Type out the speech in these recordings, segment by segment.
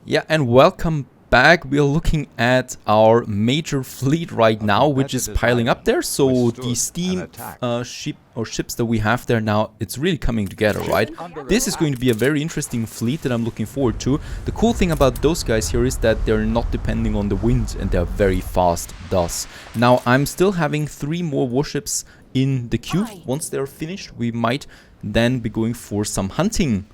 Yeah, and welcome back. We are looking at our major fleet right now, which is piling up there. So the steam ships that we have there now, it's really coming together, right? This is going to be a very interesting fleet that I'm looking forward to. The cool thing about those guys here is that they're not depending on the wind and they're very fast thus. Now, I'm still having 3 more warships in the queue. Once they're finished, we might then be going for some hunting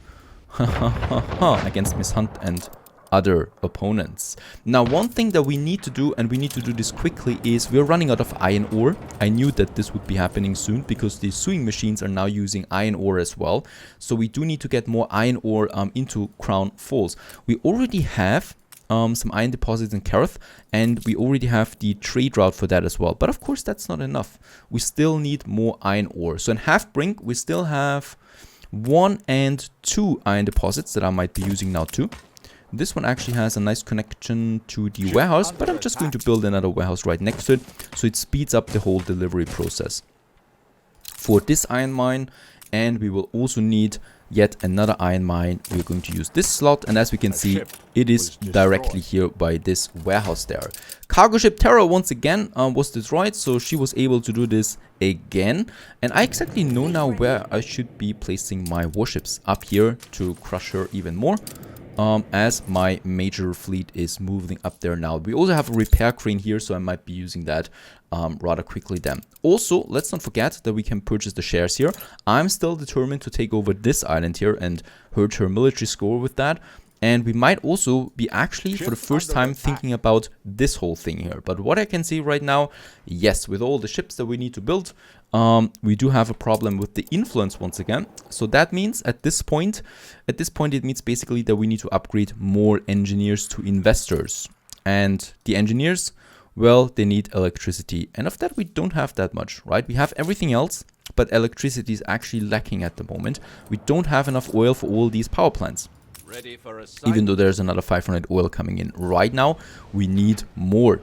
against Miss Hunt and other opponents. Now, one thing that we need to do, and we need to do this quickly, is we're running out of iron ore. I knew that this would be happening soon because the sewing machines are now using iron ore as well. So we do need to get more iron ore into Crown Falls. We already have some iron deposits in Kareth, and we already have the trade route for that as well. But of course, that's not enough. We still need more iron ore. So in Halfbrink, we still have 1 and 2 iron deposits that I might be using now too. This one actually has a nice connection to the warehouse, but I'm just going to build another warehouse right next to it, so it speeds up the whole delivery process for this iron mine. And we will also need yet another iron mine. We're going to use this slot, and as we can see, it is directly here by this warehouse there. Cargo ship Terra once again was destroyed, so she was able to do this again. And I exactly know now where I should be placing my warships, up here to crush her even more. As my major fleet is moving up there now. We also have a repair crane here, so I might be using that rather quickly then. Also, let's not forget that we can purchase the shares here. I'm still determined to take over this island here and hurt her military score with that. And we might also be actually, for the first time, thinking about this whole thing here. But what I can see right now, yes, with all the ships that we need to build, we do have a problem with the influence once again. So that means at this point it means basically that we need to upgrade more engineers to investors. And the engineers, well, they need electricity. And of that we don't have that much, right? We have everything else, but electricity is actually lacking at the moment. We don't have enough oil for all these power plants. Even though there's another 500 oil coming in right now, we need more.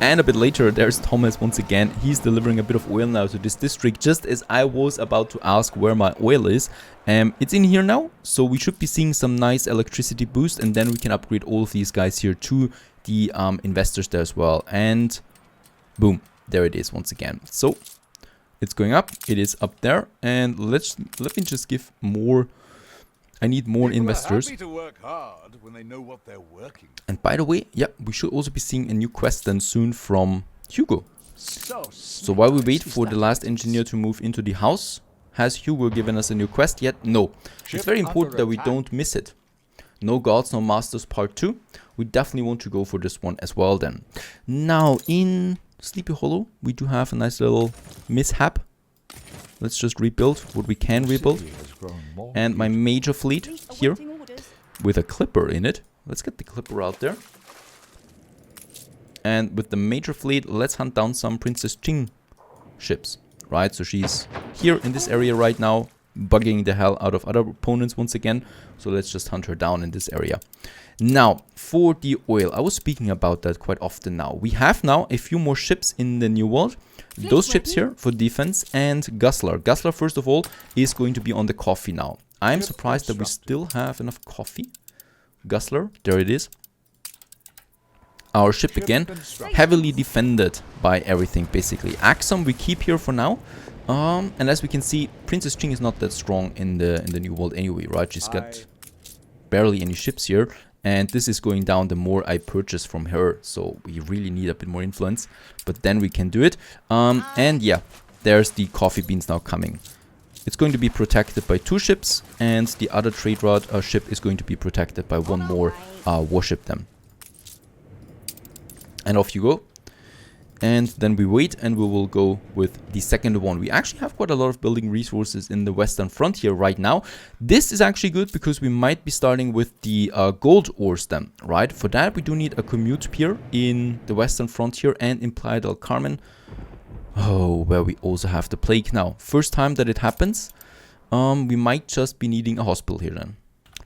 And a bit later, there's Thomas once again. He's delivering a bit of oil now to this district, just as I was about to ask where my oil is. It's in here now, so we should be seeing some nice electricity boost, and then we can upgrade all of these guys here to the investors there as well. And boom, there it is once again. So it's going up, it is up there, and let me just give more. I need more investors. To work hard when they know what they're working. And by the way, yeah, we should also be seeing a new quest then soon from Hugo. So while we wait for the last engineer to move into the house, has Hugo given us a new quest yet? No. It's very important that we don't miss it. No Gods, No Masters Part 2. We definitely want to go for this one as well then. Now in Sleepy Hollow, we do have a nice little mishap. Let's just rebuild what we can rebuild. And my major fleet here with a clipper in it. Let's get the clipper out there. And with the major fleet, let's hunt down some Princess Ching ships. Right, so she's here in this area right now, bugging the hell out of other opponents once again. So let's just hunt her down in this area. Now, for the oil, I was speaking about that quite often now. We have now a few more ships in the New World. Those ships here for defense, and Gusler. Gusler, first of all, is going to be on the coffee now. I'm surprised that we still have enough coffee. Gusler, there it is. Our ship again, heavily defended by everything, basically. Axum we keep here for now. And as we can see, Princess Ching is not that strong in the New World anyway, right? She's got barely any ships here. And this is going down the more I purchase from her. So we really need a bit more influence. But then we can do it. And yeah, there's the coffee beans now coming. It's going to be protected by 2 ships. And the other trade route ship is going to be protected by 1 more warship then. And off you go. And then we wait and we will go with the second one. We actually have quite a lot of building resources in the Western Frontier right now. This is actually good because we might be starting with the gold ores then, right? For that, we do need a commute pier in the Western Frontier and in Playa del Carmen. Oh, where we also have the plague now. First time that it happens, we might just be needing a hospital here then.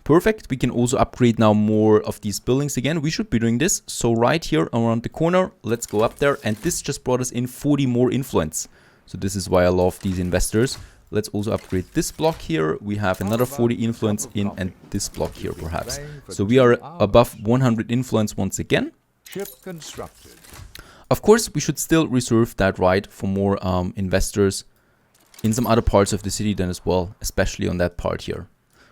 Perfect. We can also upgrade now more of these buildings again. We should be doing this. So right here around the corner, let's go up there. And this just brought us in 40 more influence. So this is why I love these investors. Let's also upgrade this block here. We have another 40 influence in, and this block here perhaps. So we are above 100 influence once again. Ship constructed. Of course, we should still reserve that right for more investors in some other parts of the city then as well, especially on that part here.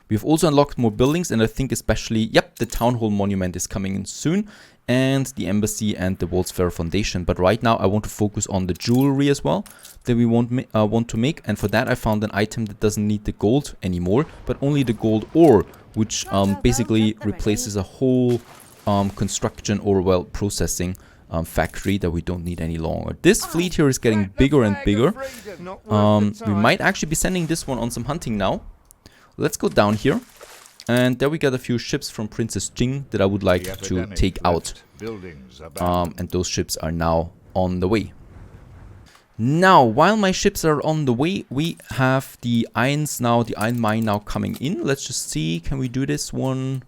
We've also unlocked more buildings, and I think especially, yep, the Townhall monument is coming in soon, and the embassy and the World's Fair Foundation. But right now I want to focus on the jewelry as well that we want to make, and for that I found an item that doesn't need the gold anymore, but only the gold ore, which basically replaces a whole construction or, well, processing factory that we don't need any longer. This fleet here is getting bigger and bigger. We might actually be sending this one on some hunting now. Let's go down here. And there we got a few ships from Princess Jing that I would like to take out. And those ships are now on the way. Now, while my ships are on the way, we have the irons now, the iron mine now coming in. Let's just see, can we do this one?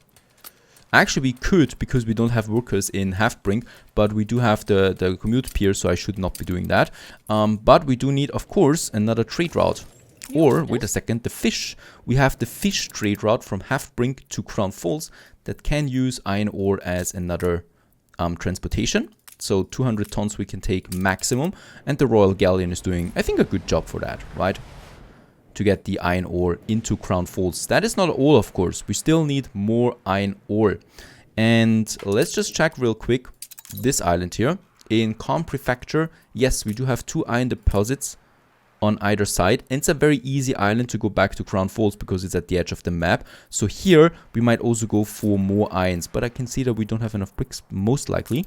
Actually, we could, because we don't have workers in Halfbrink, but we do have the commute pier, so I should not be doing that. But we do need, of course, another trade route. Or, wait a second, the fish. We have the fish trade route from Halfbrink to Crown Falls that can use iron ore as another transportation. So 200 tons we can take maximum. And the Royal Galleon is doing, I think, a good job for that, right? To get the iron ore into Crown Falls. That is not all, of course. We still need more iron ore. And let's just check real quick this island here. In Calm Prefecture, yes, we do have 2 iron deposits on either side, and it's a very easy island to go back to Crown Falls because it's at the edge of the map. So here we might also go for more irons, but I can see that we don't have enough bricks, most likely.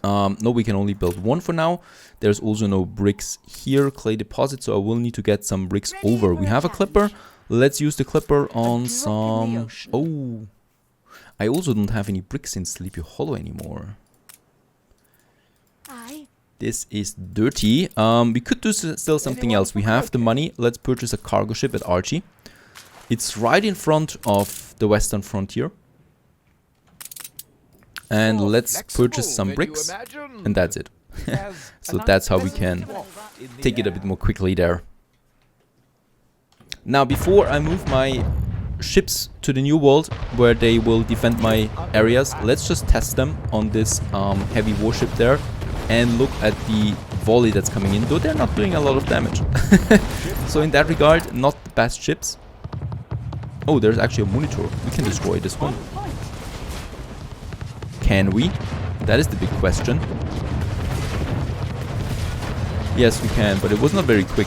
No, we can only build 1 for now. There's also no bricks here, clay deposit, so I will need to get some bricks over. We have a clipper. Let's use the clipper on some... Oh, I also don't have any bricks in Sleepy Hollow anymore. This is dirty. We could do still something else. We have the money. Let's purchase a cargo ship at Archie. It's right in front of the Western Frontier. And let's purchase some bricks. And that's it. So that's how we can take it a bit more quickly there. Now, before I move my ships to the New World, where they will defend my areas, let's just test them on this heavy warship there. And look at the volley that's coming in, though they're not doing a lot of damage. So in that regard, not the best ships. Oh, there's actually a monitor. We can destroy this one. Can we? That is the big question. Yes, we can, but it was not very quick.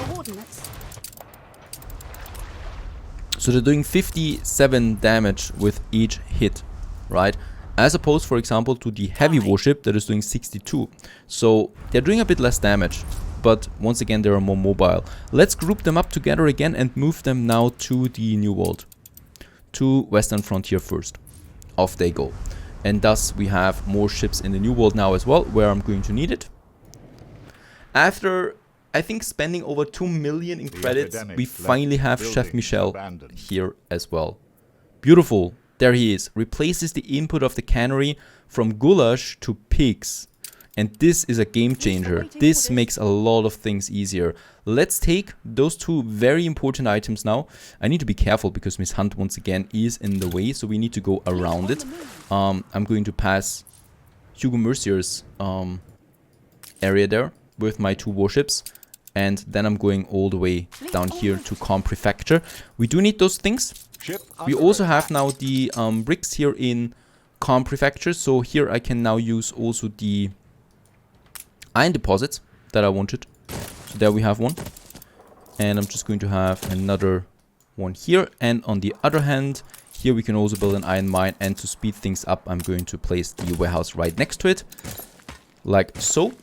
So they're doing 57 damage with each hit, right? As opposed, for example, to the heavy warship that is doing 62. So they're doing a bit less damage, but once again they are more mobile. Let's group them up together again and move them now to the New World. To Western Frontier first. Off they go. And thus we have more ships in the New World now as well, where I'm going to need it. After, I think, spending over 2 million in credits, we finally have Chef Michel here as well. Beautiful. There he is. Replaces the input of the cannery from goulash to pigs. And this is a game changer. This makes a lot of things easier. Let's take those 2 very important items now. I need to be careful because Miss Hunt once again is in the way. So we need to go around it. I'm going to pass Hugo Mercier's area there with my 2 warships. And then I'm going all the way down here to Calm Prefecture. We do need those things. We also have now the bricks here in Calm Prefecture. So here I can now use also the iron deposits that I wanted. So there we have one. And I'm just going to have another one here. And on the other hand, here we can also build an iron mine. And to speed things up, I'm going to place the warehouse right next to it. Like so.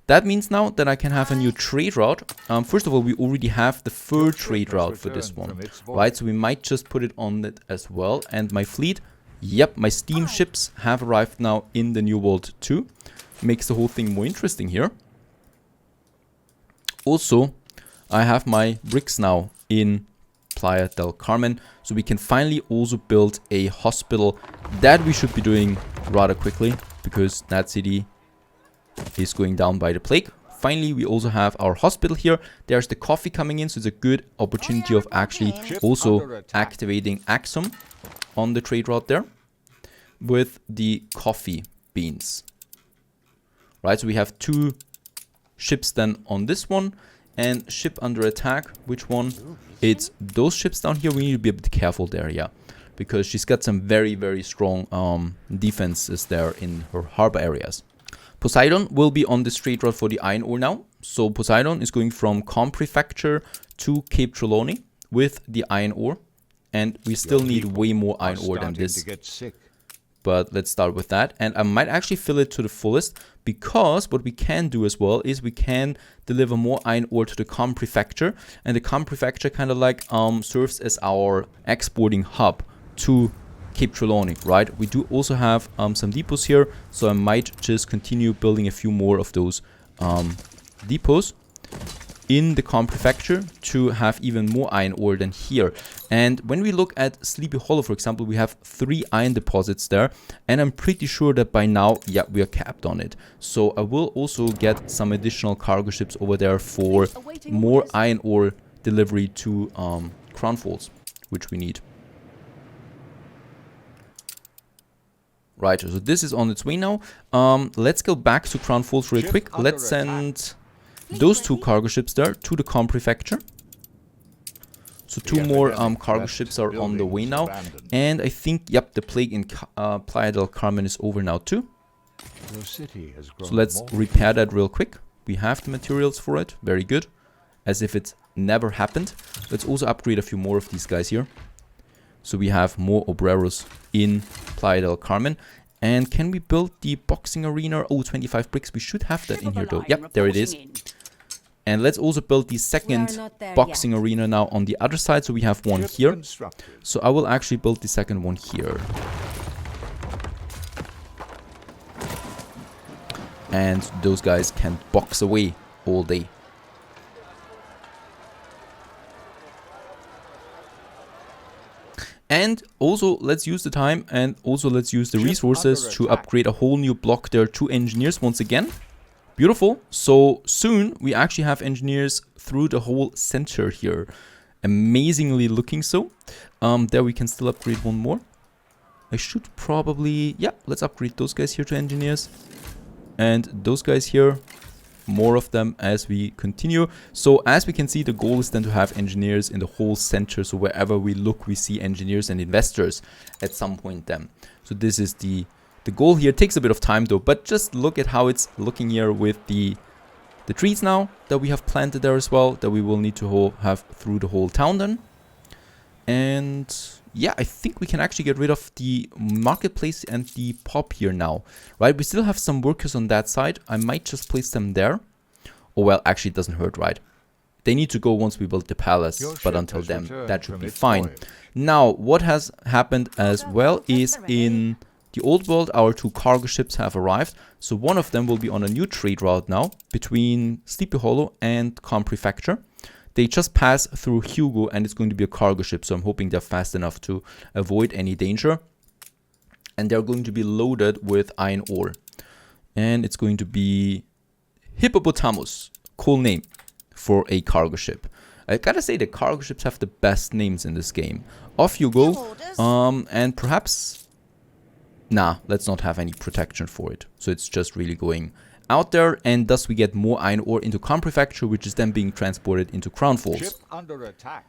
That means now that I can have a new trade route. First of all, we already have the fur trade route for this one, right? So we might just put it on it as well. And my fleet, yep, my steam ships have arrived now in the New World too. Makes the whole thing more interesting here. Also, I have my bricks now in Playa del Carmen. So we can finally also build a hospital that we should be doing rather quickly, because that city is going down by the plague. finally, we also have our hospital here. There's the coffee coming in, so it's a good opportunity of actually also activating Axum on the trade route there with the coffee beans. Right, so we have 2 ships then on this one, and ship under attack. Which one? It's those ships down here. We need to be a bit careful there, yeah, because she's got some very, very strong defenses there in her harbor areas. Poseidon will be on this trade route for the iron ore now. So Poseidon is going from Com Prefecture to Cape Trelawney with the iron ore, and we still need way more iron ore than this. But let's start with that, and I might actually fill it to the fullest, because what we can do as well is we can deliver more iron ore to the Com Prefecture, and the Com Prefecture kind of like serves as our exporting hub to Cape Trelawney, right? We do also have some depots here, so I might just continue building a few more of those depots in the Com Prefecture to have even more iron ore than here. And when we look at Sleepy Hollow, for example, we have 3 iron deposits there, and I'm pretty sure that by now, yeah, we are capped on it. So I will also get some additional cargo ships over there for more iron ore delivery to Crown Falls, which we need. Right, so this is on its way now. Let's go back to Crown Falls real quick. Let's send those 2 cargo ships there to the Com Prefecture. So 2 more cargo ships are on the way now. And I think, yep, the plague in Playa del Carmen is over now too. So let's repair that real quick. We have the materials for it. Very good. As if it never happened. Let's also upgrade a few more of these guys here. So we have more obreros in Playa del Carmen. And can we build the boxing arena? Oh, 25 bricks. We should have that in here though. Yep, there it is. And let's also build the second boxing arena now on the other side. So we have one here. So I will actually build the second one here. And those guys can box away all day. And also let's use the time and also let's use the resources to upgrade a whole new block there to engineers once again. Beautiful. So soon we actually have engineers through the whole center here. Amazingly looking so. There we can still upgrade one more. I should probably, yeah, let's upgrade those guys here to engineers. And those guys here, more of them as we continue. So as we can see, the goal is then to have engineers in the whole center. So wherever we look, we see engineers and investors at some point then. So this is the goal here. It takes a bit of time though, but just look at how it's looking here with the trees now that we have planted there as well, that we will need to have through the whole town then. And yeah, I think we can actually get rid of the marketplace and the pub here now, right? We still have some workers on that side. I might just place them there. Oh, well, actually it doesn't hurt, right? They need to go once we build the palace, but until then, that should be fine. Now, what has happened as well is in the old world, our 2 cargo ships have arrived. So one of them will be on a new trade route now between Sleepy Hollow and Com Prefecture. They just pass through Hugo and it's going to be a cargo ship. So I'm hoping they're fast enough to avoid any danger. And they're going to be loaded with iron ore. And it's going to be Hippopotamus. Cool name for a cargo ship. I gotta say the cargo ships have the best names in this game. Off you go. And perhaps... Nah, let's not have any protection for it. So it's just really going out there, and thus we get more iron ore into Com Prefecture, which is then being transported into Crown Falls. Ship under attack.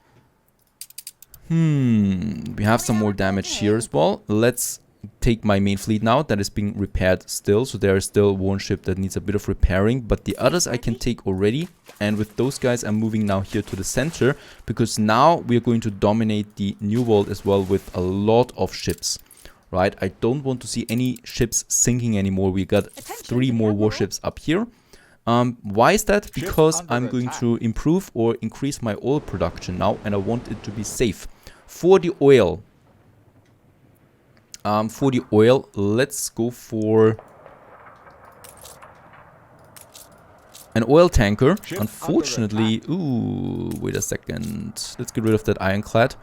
We have some more damage here as well. Let's take my main fleet now that is being repaired still. So there is still one ship that needs a bit of repairing, but the others I can take already. And with those guys, I'm moving now here to the center, because now we are going to dominate the New World as well with a lot of ships. Right, I don't want to see any ships sinking anymore. We got 3 more warships up here. Why is that? Because I'm going to improve or increase my oil production now, and I want it to be safe. For the oil, let's go for an oil tanker. Unfortunately, ooh, wait a second. Let's get rid of that ironclad.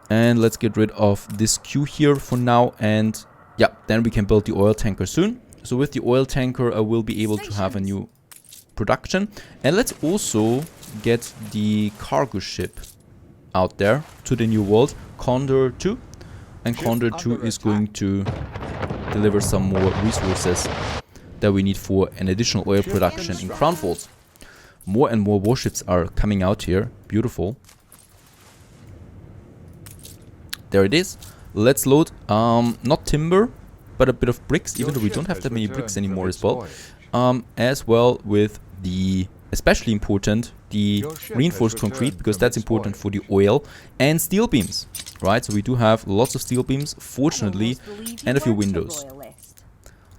And let's get rid of this queue here for now. And yeah, then we can build the oil tanker soon. So with the oil tanker, I will be able to have a new production. And let's also get the cargo ship out there to the new world, Condor 2. And Condor 2 is going to deliver some more resources that we need for an additional oil production in Crown Falls. More and more warships are coming out here. Beautiful. There it is. Let's load, not timber, but a bit of bricks, even though we don't have that many bricks anymore as well. As well with the, especially important, the reinforced concrete, because that's important for the oil, and steel beams, right? So we do have lots of steel beams, fortunately, and a few windows.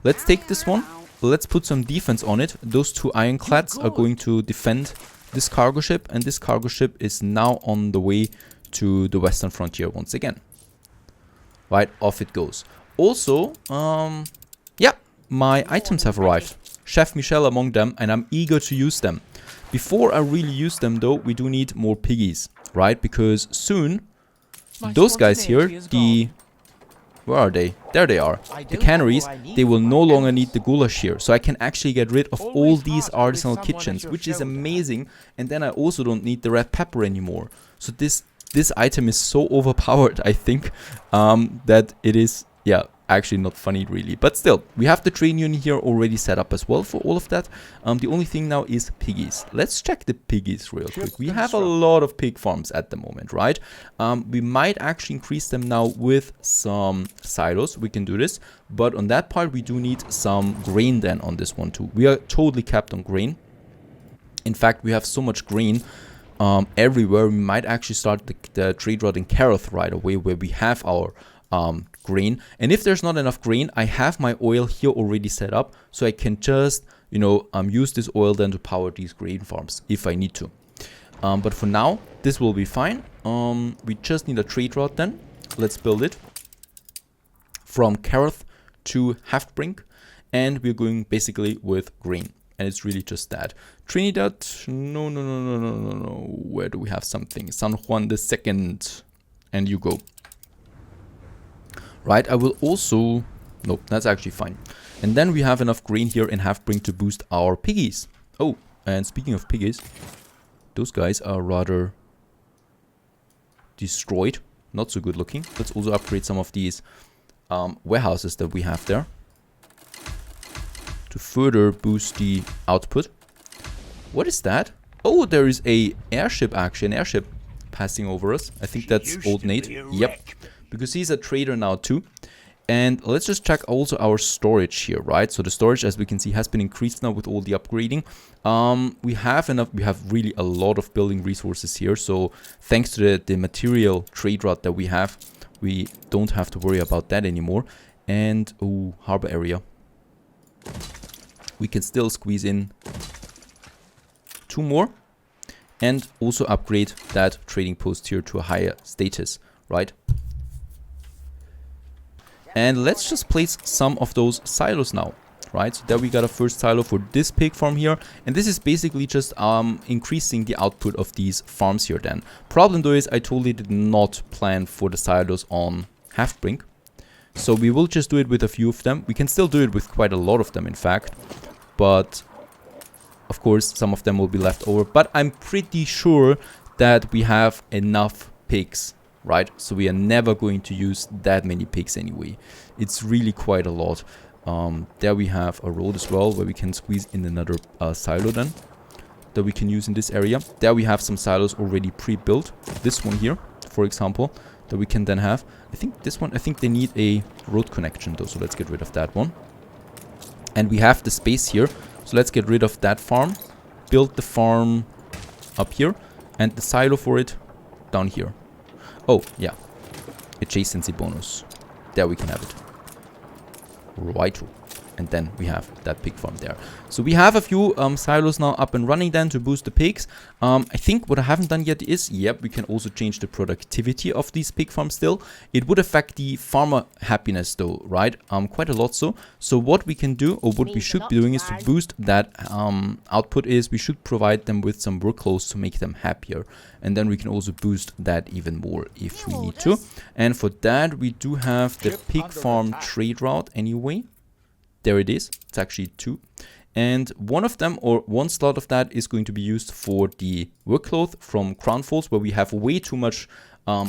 Let's take this one. Let's put some defense on it. Those two ironclads are going to defend this cargo ship, and this cargo ship is now on the way to the western frontier once again. Right, off it goes. Also, yeah, my items have arrived. Chef Michel among them, and I'm eager to use them. Before I really use them though, we do need more piggies, right? Because soon, those guys here, the... Where are they? There they are. The canneries, they will no longer need the goulash here. So I can actually get rid of all these artisanal kitchens, which is amazing. And then I also don't need the red pepper anymore. So this item is so overpowered, I think, that it is, yeah, actually not funny really. But still, we have the train unit here already set up as well for all of that. The only thing now is piggies. Let's check the piggies real quick. We have a lot of pig farms at the moment, right? We might actually increase them now with some silos. We can do this. But on that part, we do need some grain then on this one too. We are totally capped on grain. In fact, we have so much grain everywhere. We might actually start the trade route in Karoth right away, where we have our grain. And if there's not enough grain, I have my oil here already set up, so I can just, you know, use this oil then to power these grain farms if I need to. But for now, this will be fine. We just need a trade route then. Let's build it from Karoth to Haftbrink, and we're going basically with grain. And it's really just that. Trinidad, no. Where do we have something? San Juan II, and you go. Right, I will also... Nope, that's actually fine. And then we have enough grain here in Haftbrink to boost our piggies. Oh, and speaking of piggies, those guys are rather destroyed. Not so good looking. Let's also upgrade some of these warehouses that we have there to further boost the output. What is that? Oh, there is a airship actually, an airship passing over us. I think that's Old Nate. Yep. Because he's a trader now too. And let's just check also our storage here, right? So the storage, as we can see, has been increased now with all the upgrading. We have enough, we have really a lot of building resources here. So thanks to the material trade route that we have, we don't have to worry about that anymore. And, oh, harbor area. We can still squeeze in 2 more. And also upgrade that trading post here to a higher status, right? And let's just place some of those silos now, right? So there we got a first silo for this pig farm here. And this is basically just increasing the output of these farms here then. Problem though is I totally did not plan for the silos on Haftbrink. So we will just do it with a few of them. We can still do it with quite a lot of them, in fact. But, of course, some of them will be left over. But I'm pretty sure that we have enough pigs, right? So we are never going to use that many pigs anyway. It's really quite a lot. There we have a road as well, where we can squeeze in another silo then that we can use in this area. There we have some silos already pre-built. This one here, for example, that we can then have. I think this one, I think they need a road connection though, so let's get rid of that one. And we have the space here, so let's get rid of that farm. Build the farm up here, and the silo for it down here. Oh, yeah. Adjacency bonus. There we can have it. Right. And then we have that pig farm there. So we have a few silos now up and running then to boost the pigs. I think what I haven't done yet is, yep, we can also change the productivity of these pig farms still. It would affect the farmer happiness though, right? Quite a lot so. So what we can do, or what we should be doing, is to boost that output is we should provide them with some workloads to make them happier. And then we can also boost that even more if we need to. And for that we do have the pig farm trade route anyway. There it is. It's actually 2. And one of them, or one slot of that, is going to be used for the work cloth from Crown Falls, where we have way too much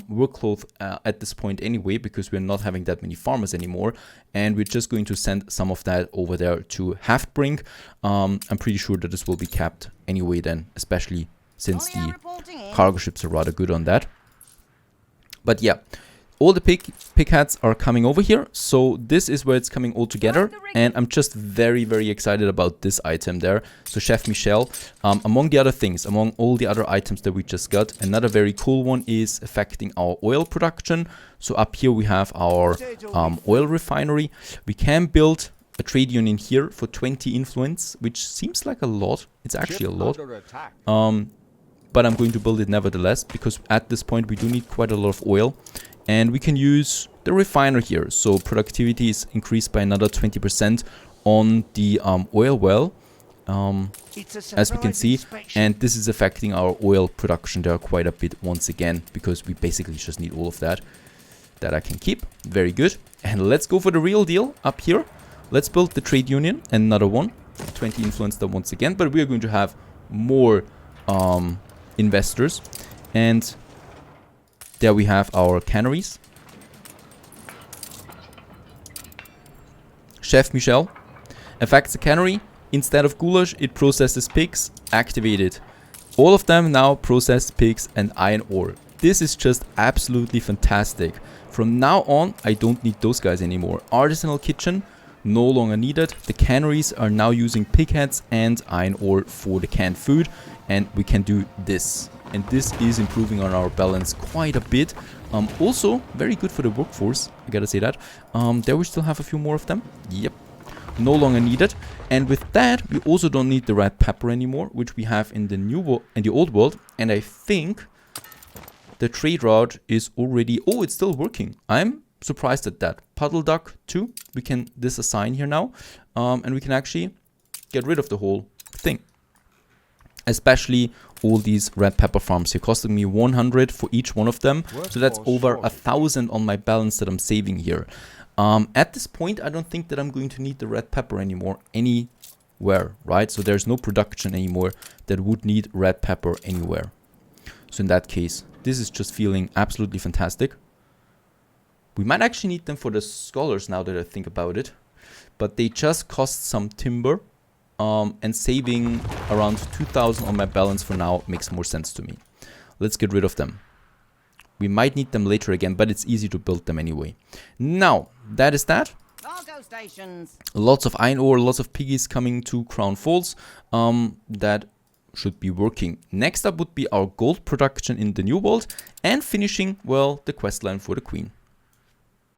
work cloth at this point anyway, because we're not having that many farmers anymore. And we're just going to send some of that over there to Haftbrink. I'm pretty sure that this will be capped anyway then, especially since the cargo ships are rather good on that. But yeah, all the pig hats are coming over here, so this is where it's coming all together, and I'm just very, very excited about this item there. So Chef Michel, among the other things, among all the other items that we just got, another very cool one is affecting our oil production. So up here we have our oil refinery. We can build a trade union here for 20 influence, which seems like a lot. It's actually a lot. But I'm going to build it nevertheless, because at this point we do need quite a lot of oil. And we can use the refiner here. So productivity is increased by another 20% on the oil well, as we can see. And this is affecting our oil production there quite a bit once again, because we basically just need all of that. That I can keep. Very good. And let's go for the real deal up here. Let's build the trade union, another one. 20 influence there once again. But we are going to have more investors. And there we have our canneries. Chef Michel affects the cannery. Instead of goulash, it processes pigs. Activated. All of them now process pigs and iron ore. This is just absolutely fantastic. From now on, I don't need those guys anymore. Artisanal kitchen, no longer needed. The canneries are now using pig heads and iron ore for the canned food. And we can do this. And this is improving on our balance quite a bit. Also, very good for the workforce, I gotta say that. There we still have a few more of them. Yep. No longer needed. And with that, we also don't need the red pepper anymore, which we have in the the old world. And I think the trade route is already... Oh, it's still working. I'm surprised at that. Puddle duck 2. We can disassign here now. And we can actually get rid of the whole thing. Especially all these red pepper farms here, costing me 100 for each one of them. So that's over 1,000 on my balance that I'm saving here. At this point, I don't think that I'm going to need the red pepper anymore anywhere, right? So there's no production anymore that would need red pepper anywhere. So in that case, this is just feeling absolutely fantastic. We might actually need them for the scholars now that I think about it. But they just cost some timber. And saving around 2,000 on my balance for now makes more sense to me. Let's get rid of them. We might need them later again, but it's easy to build them anyway. Now, that is that. Lots of iron ore, lots of piggies coming to Crown Falls. That should be working. Next up would be our gold production in the New World. And finishing, well, the quest line for the Queen.